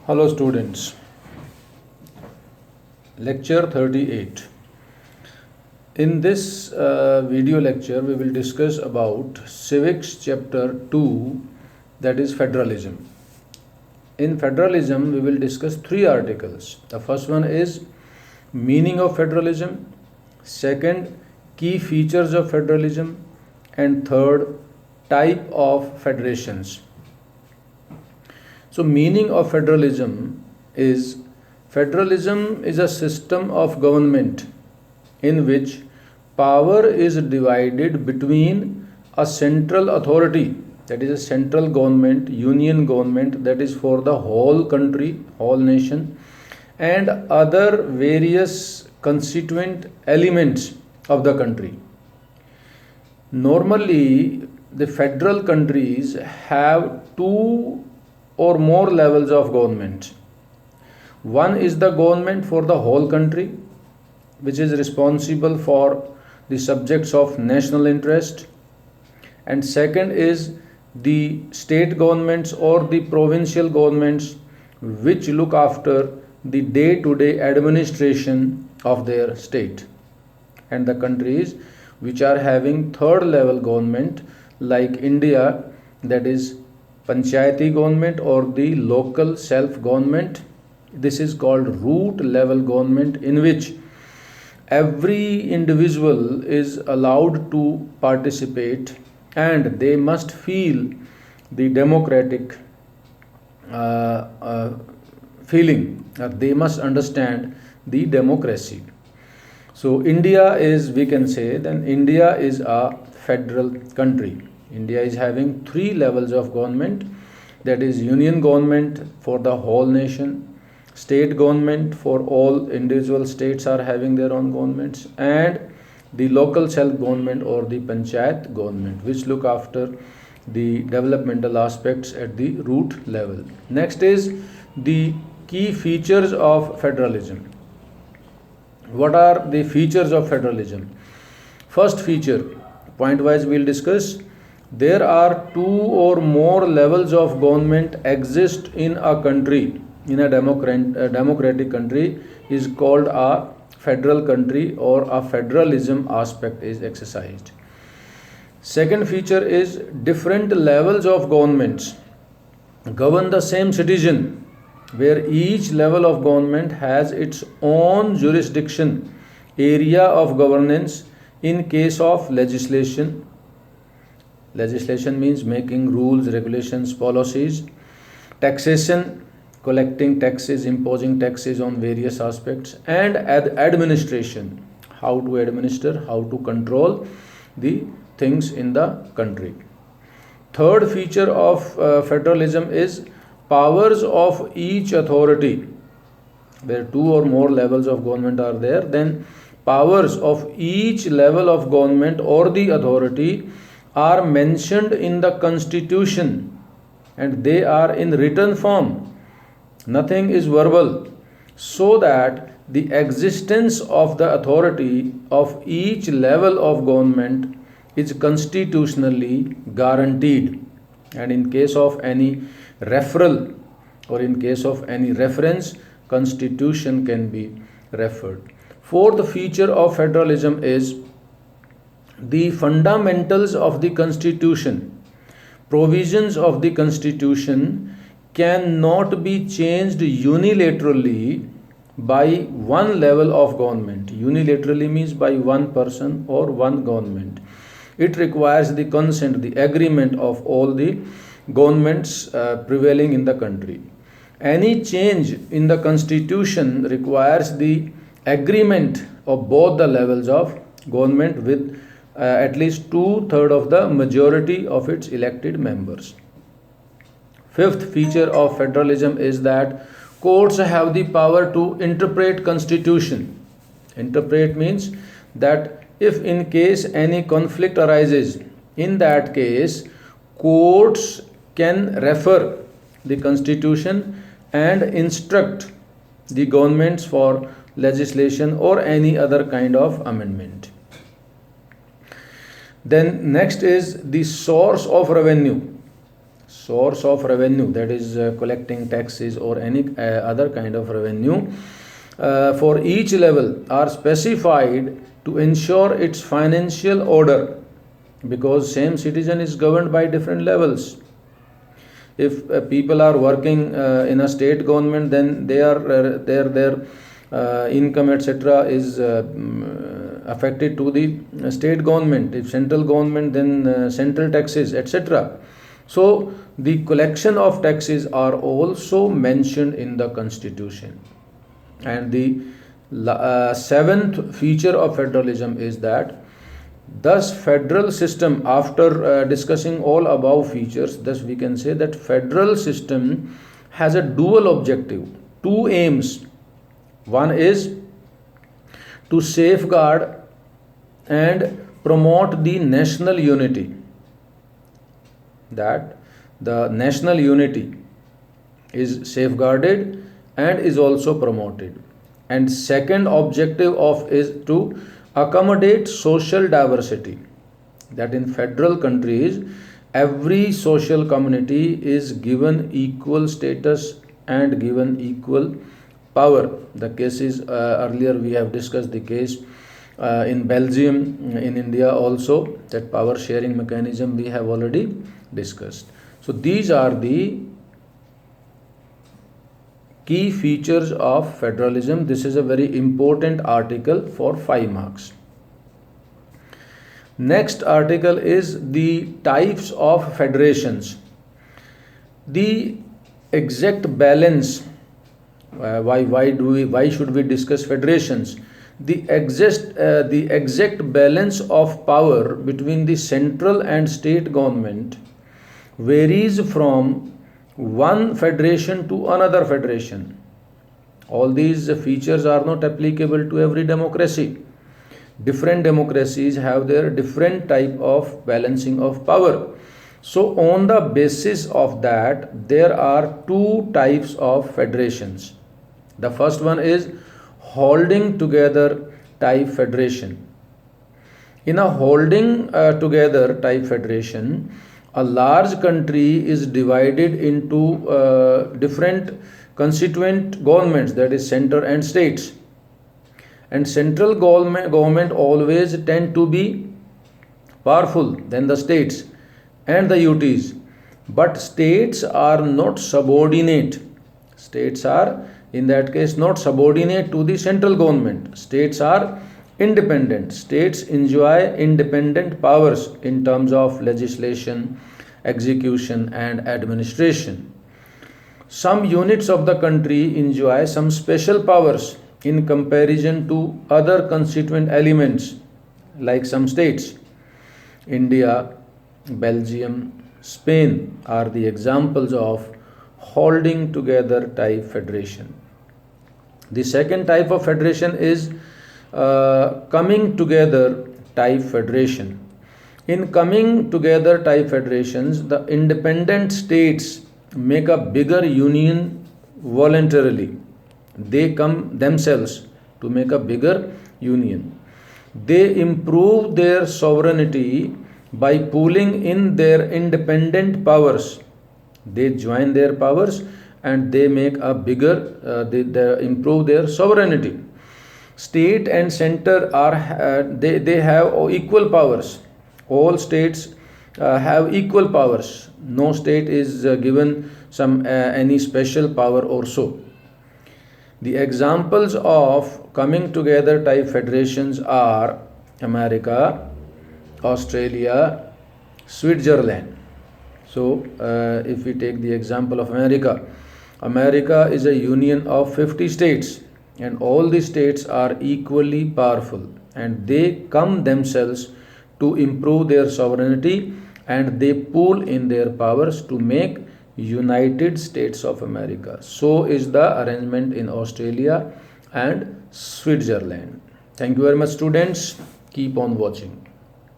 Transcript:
Hello students, lecture 38. In this video lecture we will discuss about civics chapter 2, that is federalism. In federalism we will discuss 3 articles. The first one is meaning of federalism, second key features of federalism, and third type of federations. So meaning of federalism is a system of government in which power is divided between a central authority, that is a central government, union government, that is for the whole country, whole nation, and other various constituent elements of the country. Normally the federal countries have 2 or more levels of government. One is the government for the whole country, which is responsible for the subjects of national interest, and second is the state governments or the provincial governments, which look after the day-to-day administration of their state. And the countries which are having third level government, like India, that is panchayati government or the local self government. This is called root level government, in which every individual is allowed to participate and they must feel the democratic feeling. They must understand the democracy. So India is, we can say, then India is a federal country. India is having 3 levels of government, that is union government for the whole nation, state government for all individual states are having their own governments, and the local self government or the panchayat government, which look after the developmental aspects at the root level. Next is the key features of federalism. What are the features of federalism? First feature, point wise we will discuss. There are 2 or more levels of government exist in a country. In a democratic country is called a federal country, or a federalism aspect is exercised. Second feature is different levels of governments govern the same citizen, where each level of government has its own jurisdiction, area of governance. In case of legislation, legislation means making rules, regulations, policies. Taxation, collecting taxes, imposing taxes on various aspects. And administration, how to administer, how to control the things in the country. Third feature of federalism is powers of each authority. Where 2 or more levels of government are there, then powers of each level of government or the authority are mentioned in the constitution, and they are in written form. Nothing is verbal, so that the existence of the authority of each level of government is constitutionally guaranteed. And in case of any referral or in case of any reference, constitution can be referred. Fourth feature of federalism is the fundamentals of the constitution. Provisions of the constitution cannot be changed unilaterally by one level of government. Unilaterally means by one person or one government. It requires the consent, the agreement of all the governments prevailing in the country. Any change in the constitution requires the agreement of both the levels of government with at least 2/3 of the majority of its elected members. Fifth feature of federalism is that courts have the power to interpret constitution. Interpret means that if in case any conflict arises, in that case courts can refer the constitution and instruct the governments for legislation or any other kind of amendment. Then next is the source of revenue. source of revenue, that is collecting taxes or any other kind of revenue, for each level are specified to ensure its financial order, because same citizen is governed by different levels. If people are working in a state government, then their income etc is affected to the state government. If central government, then central taxes etc. So the collection of taxes are also mentioned in the constitution. And the seventh feature of federalism is that thus federal system, after discussing all above features, thus we can say that federal system has a dual objective, two aims. One is to safeguard and promote the national unity, that the national unity is safeguarded and is also promoted. And second objective of is to accommodate social diversity, that in federal countries every social community is given equal status and given equal power. The case is earlier we have discussed the case in Belgium, in India also, that power sharing mechanism we have already discussed. So these are the key features of federalism. This is a very important article for 5 marks. Next article is the types of federations. The exact balance, why should we discuss federations? The exact balance of power between the central and state government varies from one federation to another federation. All these features are not applicable to every democracy. Different democracies have their different type of balancing of power. So on the basis of that, there are two types of federations. The first one is holding together type federation. In a holding together type federation, a large country is divided into different constituent governments, that is center and states. And central government always tend to be powerful than the states and the UTs. But states are not subordinate. States are in that case not subordinate to the central government. States are independent. States enjoy independent powers in terms of legislation, execution and administration. Some units of the country enjoy some special powers in comparison to other constituent elements, like some states. India, Belgium, Spain are the examples of holding together type federation. The second type of federation is coming together type federation. In coming together type federations, the independent states make a bigger union voluntarily. They come themselves to make a bigger union. They improve their sovereignty by pooling in their independent powers. They join their powers and they make a bigger, they improve their sovereignty. State and center are they have equal powers. All states have equal powers. No state is given some any special power or so. The examples of coming together type federations are America, Australia, Switzerland. So if we take the example of America, America is a union of 50 states and all the states are equally powerful and they come themselves to improve their sovereignty and they pool in their powers to make United States of America. So is the arrangement in Australia and Switzerland. Thank you very much, students. Keep on watching.